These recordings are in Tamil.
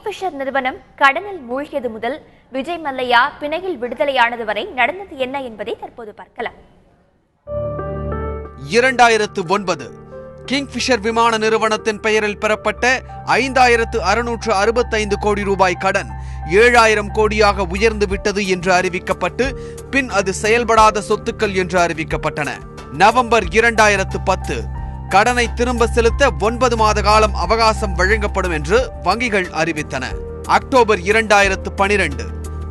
கிங்ஃபிஷர் நிறுவனம் கடனில் மூழ்கியது முதல் விஜய் மல்லையா பிணையில் விடுதலையானது வரை நடந்தது என்ன என்பதை தற்போது பார்க்கலாம். 2009 கிங்ஃபிஷர் விமான நிறுவனத்தின் பெயரில் பெறப்பட்ட 5665 கோடி ரூபாய் கடன் 7000 கோடியாக உயர்ந்து விட்டது என்று அறிவிக்கப்பட்டு பின் அது செயல்படாத சொத்துக்கள் என்று அறிவிக்கப்பட்டன. நவம்பர் 2010 கடனை திரும்ப செலுத்த 9 மாத காலம் அவகாசம் வழங்கப்படும் என்று வங்கிகள் அறிவித்தன. அக்டோபர் 2012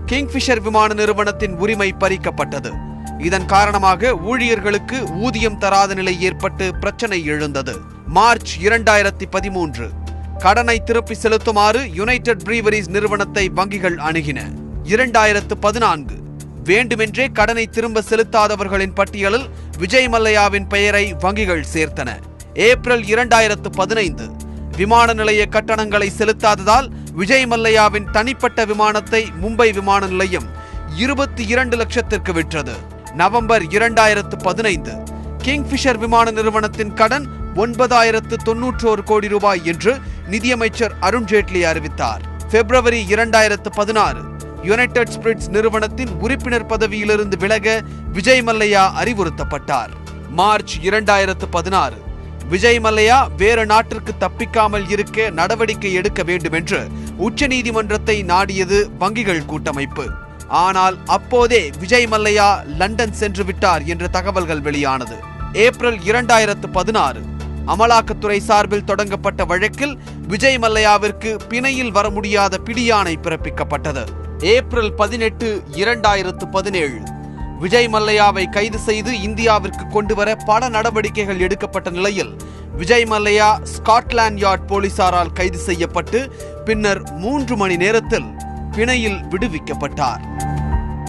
கிங்ஃபிஷர் விமான நிறுவனத்தின் உரிமை பறிக்கப்பட்டது. இதன் காரணமாக ஊழியர்களுக்கு ஊதியம் தராத நிலை ஏற்பட்டு பிரச்சனை எழுந்தது. மார்ச் 2013 கடனை திருப்பி செலுத்துமாறு யுனைடெட் பிரீவரிஸ் நிறுவனத்தை வங்கிகள் அணுகின. 2014 வேண்டுமென்றே கடனை திரும்ப செலுத்தாதவர்களின் பட்டியலில் விஜய் மல்லையாவின் பெயரை வங்கிகள் சேர்த்தன. ஏப்ரல் 2015 விமான நிலைய கட்டணங்களை செலுத்தாததால் விஜய் மல்லையாவின் தனிப்பட்ட விமானத்தை மும்பை விமான நிலையம் 22 லட்சத்திற்கு விற்றது. நவம்பர் 2015 கிங்ஃபிஷர் விமான நிறுவனத்தின் கடன் 9091 கோடி ரூபாய் என்று நிதியமைச்சர் அருண்ஜேட்லி அறிவித்தார். பிப்ரவரி 2016 யுனைடெட் ஸ்பிரிட்ஸ் நிறுவனத்தின் உறுப்பினர் பதவியிலிருந்து விலக விஜய் மல்லையா அறிவுறுத்தப்பட்டார். மார்ச் 2016 விஜய் மல்லையா வேறு நாட்டிற்கு தப்பிக்காமல் இருக்க நடவடிக்கை எடுக்க வேண்டும் என்று உச்சநீதிமன்றத்தை நாடியது வங்கிகள் கூட்டமைப்பு. ஆனால் அப்போதே விஜய் மல்லையா லண்டன் சென்று விட்டார் என்ற தகவல்கள் வெளியானது. ஏப்ரல் 2016 அமலாக்கத்துறை சார்பில் தொடங்கப்பட்ட வழக்கில் விஜய் மல்லையாவிற்கு பிணையில் வர முடியாத பிடியாணை பிறப்பிக்கப்பட்டது. ஏப்ரல் 18 2017 விஜய் மல்லையாவை கைது செய்து இந்தியாவிற்கு கொண்டு வர பல நடவடிக்கைகள் எடுக்கப்பட்ட நிலையில் விஜய் மல்லையா ஸ்காட்லாந்து யார்ட் போலீசாரால் கைது செய்யப்பட்டு பின்னர் 3 மணி நேரத்தில் பிணையில் விடுவிக்கப்பட்டார்.